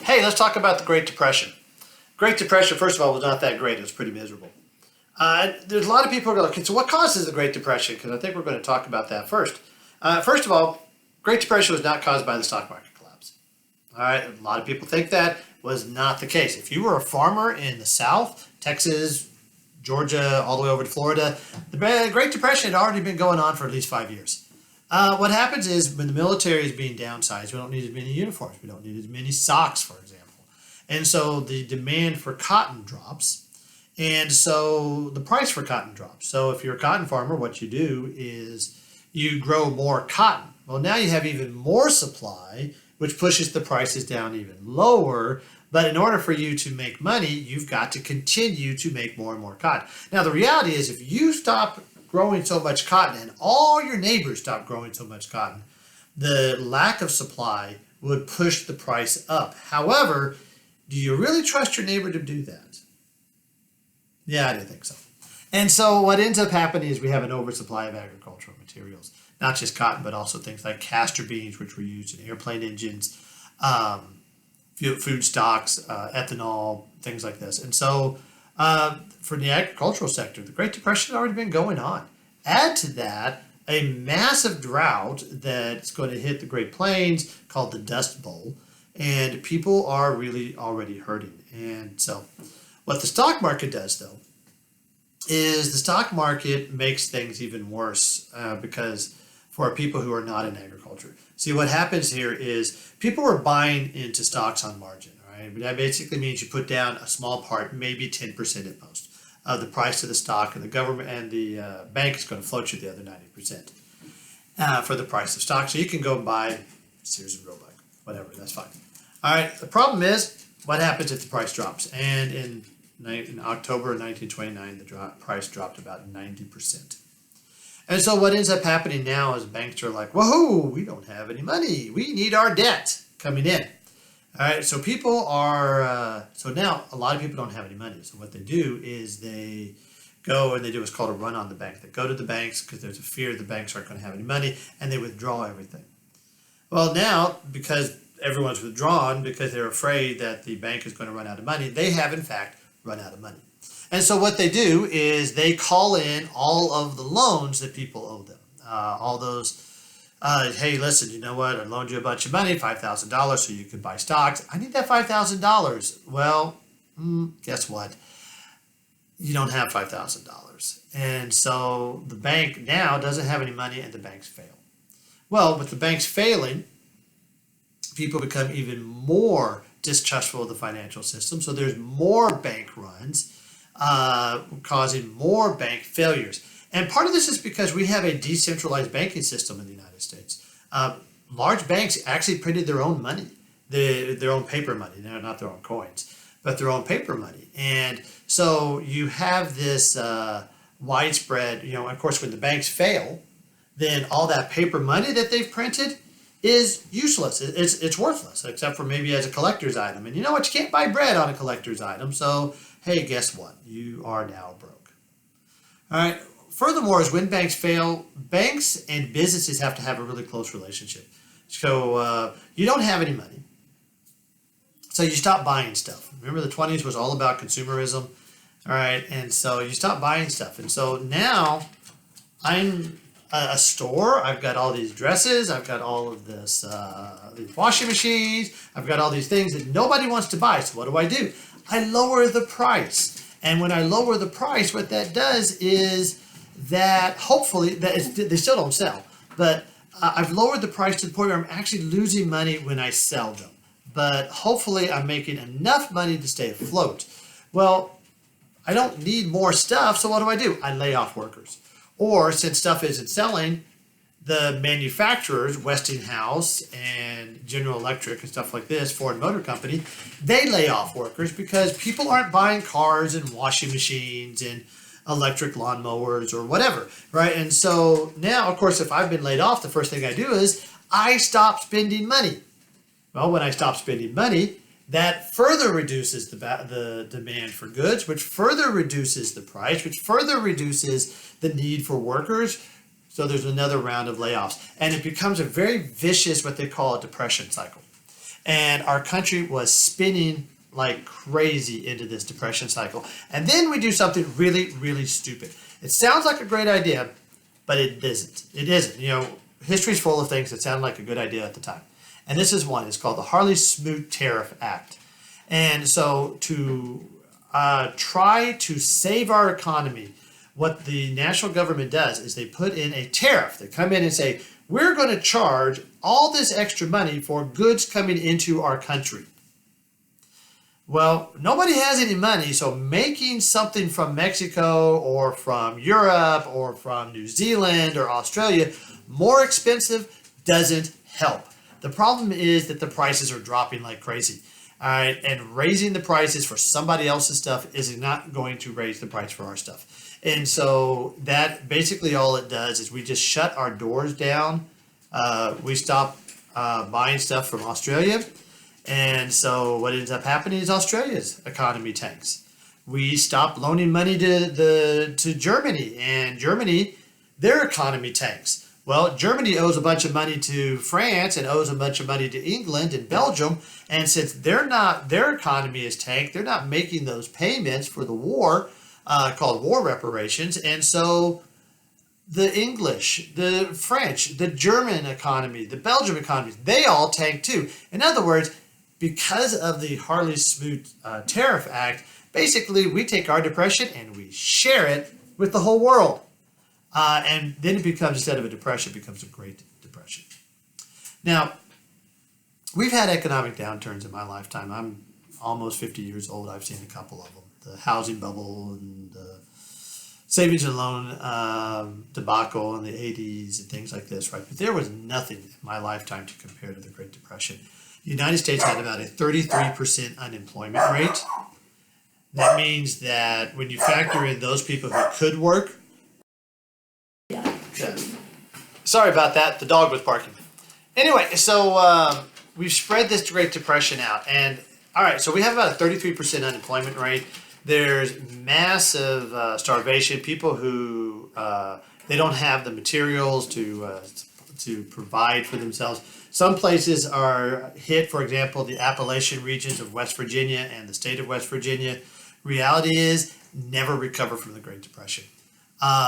Hey, let's talk about the Great Depression. Great Depression, first of all, was not that great. It was pretty miserable. There's a lot of people who go, okay, so what causes the Great Depression? Because I think we're going to talk about that first. First of all, Great Depression was not caused by the stock market collapse. All right, a lot of people think that was not the case. If you were a farmer in the South, Texas, Georgia, all the way over to Florida, the Great Depression had already been going on for at least 5 years. What happens is when the military is being downsized, we don't need as many uniforms. We don't need as many socks, for example. And so the demand for cotton drops. And so the price for cotton drops. So if you're a cotton farmer, what you do is you grow more cotton. Well, now you have even more supply, which pushes the prices down even lower. But in order for you to make money, you've got to continue to make more and more cotton. Now, the reality is if you stop growing so much cotton and all your neighbors stop growing so much cotton, the lack of supply would push the price up. However, do you really trust your neighbor to do that? Yeah, I didn't think so. And so what ends up happening is we have an oversupply of agricultural materials, not just cotton, but also things like castor beans, which were used in airplane engines, food stocks, ethanol, things like this. And so for the agricultural sector, the Great Depression had already been going on. Add to that a massive drought that's going to hit the Great Plains called the Dust Bowl, and people are really already hurting. And so what the stock market does, though, is the stock market makes things even worse because for people who are not in agriculture. See, what happens here is people are buying into stocks on margin, right? But that basically means you put down a small part, maybe 10% at most, of the price of the stock, and the government and the bank is going to float you the other 90% for the price of stock. So you can go and buy Sears and Roebuck, whatever, that's fine. All right, the problem is what happens if the price drops? And in October of 1929, the price dropped about 90%. And so what ends up happening now is banks are like, whoa, we don't have any money. We need our debt coming in. All right, so people are, so now a lot of people don't have any money. So what they do is they go and they do what's called a run on the bank. They go to the banks because there's a fear the banks aren't going to have any money, and they withdraw everything. Well, now, because everyone's withdrawn because they're afraid that the bank is going to run out of money, they have, in fact, run out of money. And so what they do is they call in all of the loans that people owe them. All those, hey, listen, you know what? I loaned you a bunch of money, $5,000, so you could buy stocks. I need that $5,000. Well, guess what? You don't have $5,000. And so the bank now doesn't have any money and the banks fail. Well, with the banks failing, people become even more distrustful of the financial system. So there's more bank runs, causing more bank failures. And part of this is because we have a decentralized banking system in the United States. Large banks actually printed their own money, their own paper money, not their own coins, but their own paper money. And so you have this widespread, of course, when the banks fail, then all that paper money that they've printed is useless. It's worthless, except for maybe as a collector's item. And you know what? You can't buy bread on a collector's item. So, hey, guess what? You are now broke. All right. Furthermore, is when banks fail, banks and businesses have to have a really close relationship. So you don't have any money. So you stop buying stuff. Remember the 20s was all about consumerism. All right. And so you stop buying stuff. And so now I'm a store. I've got all these dresses. I've got all of this, these washing machines. I've got all these things that nobody wants to buy. So what do? I lower the price. And when I lower the price, what that does is that hopefully, they still don't sell, but I've lowered the price to the point where I'm actually losing money when I sell them. But hopefully I'm making enough money to stay afloat. Well, I don't need more stuff, so what do? I lay off workers. Or since stuff isn't selling, the manufacturers, Westinghouse and General Electric and stuff like this, Ford Motor Company, they lay off workers because people aren't buying cars and washing machines and electric lawnmowers or whatever, right? And so now, of course, if I've been laid off, the first thing I do is I stop spending money. Well, when I stop spending money, that further reduces the demand for goods, which further reduces the price, which further reduces the need for workers. So there's another round of layoffs. And it becomes a very vicious, what they call a depression cycle. And our country was spinning like crazy into this depression cycle. And then we do something really, really stupid. It sounds like a great idea, but it isn't. It isn't. History's full of things that sound like a good idea at the time. And this is one. It's called the Harley-Smoot Tariff Act. And so to try to save our economy, what the national government does is they put in a tariff. They come in and say, we're going to charge all this extra money for goods coming into our country. Well, nobody has any money, so making something from Mexico or from Europe or from New Zealand or Australia more expensive doesn't help. The problem is that the prices are dropping like crazy. All right, and raising the prices for somebody else's stuff is not going to raise the price for our stuff. And so that basically all it does is we just shut our doors down. We stop buying stuff from Australia. And so what ends up happening is Australia's economy tanks. We stop loaning money to Germany, and Germany, their economy tanks. Well, Germany owes a bunch of money to France and owes a bunch of money to England and Belgium. And since their economy is tanked, they're not making those payments for the war, called war reparations. And so the English, the French, the German economy, the Belgian economy, they all tank too. In other words, because of the Harley-Smoot Tariff Act, basically we take our depression and we share it with the whole world. And then it becomes, instead of a depression, it becomes a Great Depression. Now, we've had economic downturns in my lifetime. I'm almost 50 years old. I've seen a couple of them. The housing bubble and the savings and loan debacle in the 80s and things like this, right? But there was nothing in my lifetime to compare to the Great Depression. The United States had about a 33% unemployment rate. That means that when you factor in those people who could work, sorry about that, the dog was barking. Anyway, so we've spread this Great Depression out. And all right, so we have about a 33% unemployment rate. There's massive starvation. People who they don't have the materials to provide for themselves. Some places are hit, for example, the Appalachian regions of West Virginia and the state of West Virginia. Reality is, never recover from the Great Depression.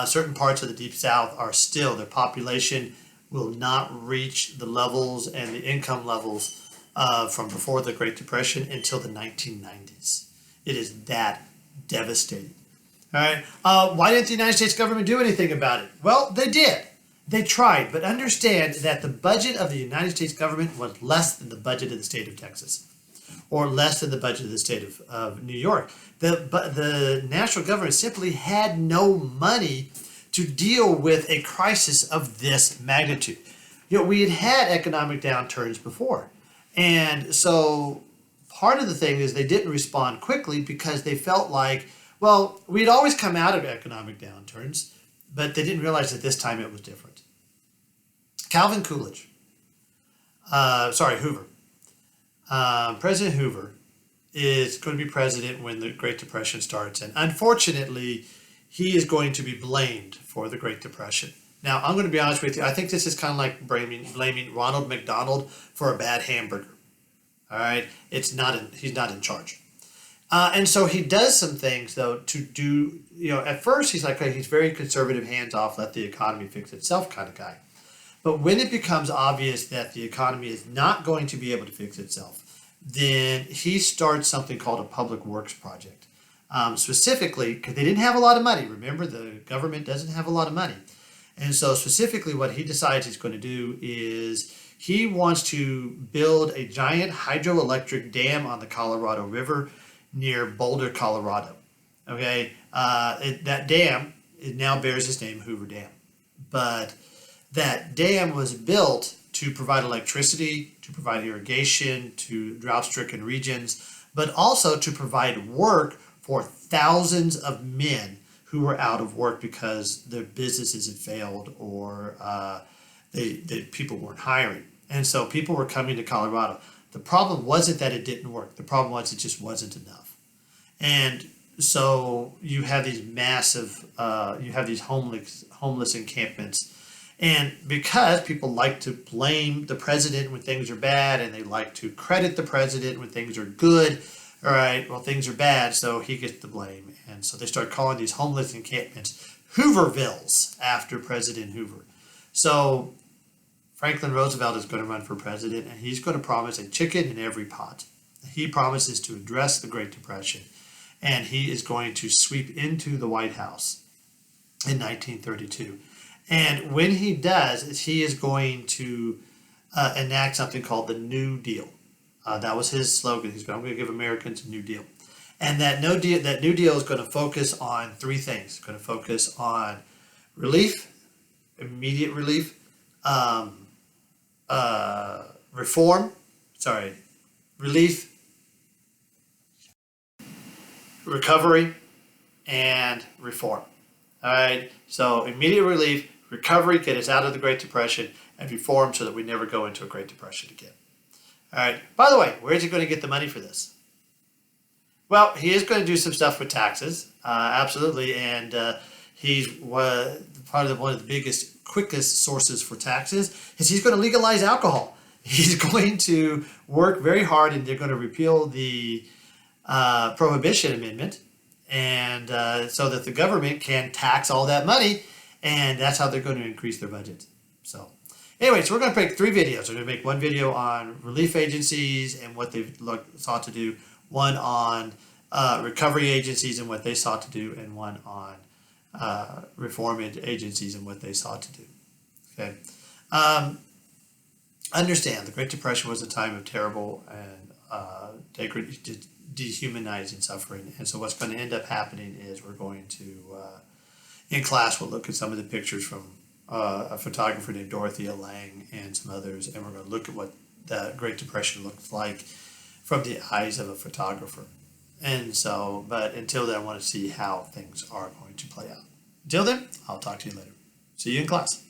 Certain parts of the Deep South are still, their population will not reach the levels and the income levels from before the Great Depression until the 1990s. It is that devastating. All right. Why didn't the United States government do anything about it? Well, they did. They tried, but understand that the budget of the United States government was less than the budget of the state of Texas, or less than the budget of the state of New York. The national government simply had no money to deal with a crisis of this magnitude. We had economic downturns before. And so part of the thing is they didn't respond quickly because they felt like, well, we'd always come out of economic downturns, but they didn't realize that this time it was different. Hoover. President Hoover is going to be president when the Great Depression starts. And unfortunately, he is going to be blamed for the Great Depression. Now, I'm going to be honest with you. I think this is kind of like blaming Ronald McDonald for a bad hamburger. All right? He's not in charge. And so he does some things, though, to do, at first he's like, he's very conservative, hands-off, let the economy fix itself kind of guy. But when it becomes obvious that the economy is not going to be able to fix itself, then he starts something called a public works project. Specifically, because they didn't have a lot of money. Remember, the government doesn't have a lot of money. And so specifically what he decides he's going to do is he wants to build a giant hydroelectric dam on the Colorado River near Boulder, Colorado. Okay, that dam, it now bears its name, Hoover Dam. But that dam was built to provide electricity, to provide irrigation to drought-stricken regions, but also to provide work for thousands of men who were out of work because their businesses had failed or people weren't hiring. And so people were coming to Colorado. The problem wasn't that it didn't work. The problem was it just wasn't enough. And so you have these massive, homeless encampments. And because people like to blame the president when things are bad, and they like to credit the president when things are good, all right, well, things are bad, so he gets the blame. And so they start calling these homeless encampments Hoovervilles after President Hoover. So Franklin Roosevelt is going to run for president, and he's going to promise a chicken in every pot. He promises to address the Great Depression, and he is going to sweep into the White House in 1932. And when he does, he is going to enact something called the New Deal. That was his slogan. He's going, I'm going to give Americans a New Deal. And that New Deal is going to focus on three things. It's going to focus on relief, immediate relief, relief, recovery, and reform. All right, so immediate relief, recovery, get us out of the Great Depression, and reform so that we never go into a Great Depression again. All right, by the way, where is he going to get the money for this? Well, he is going to do some stuff with taxes, absolutely, and he's one of the biggest, quickest sources for taxes is he's going to legalize alcohol. He's going to work very hard, and they're going to repeal the Prohibition Amendment, and so that the government can tax all that money, and that's how they're going to increase their budget. So anyway, so we're going to make 3 videos. We're going to make one video on relief agencies and what they've sought to do, one on recovery agencies and what they sought to do, and one on reform agencies and what they sought to do. Okay. Understand the Great Depression was a time of terrible and dehumanizing suffering. And so what's going to end up happening is we're going to, in class, we'll look at some of the pictures from a photographer named Dorothea Lange and some others, and we're going to look at what the Great Depression looked like from the eyes of a photographer. And so, but until then, I want to see how things are going to play out. Until then, I'll talk to you later. See you in class.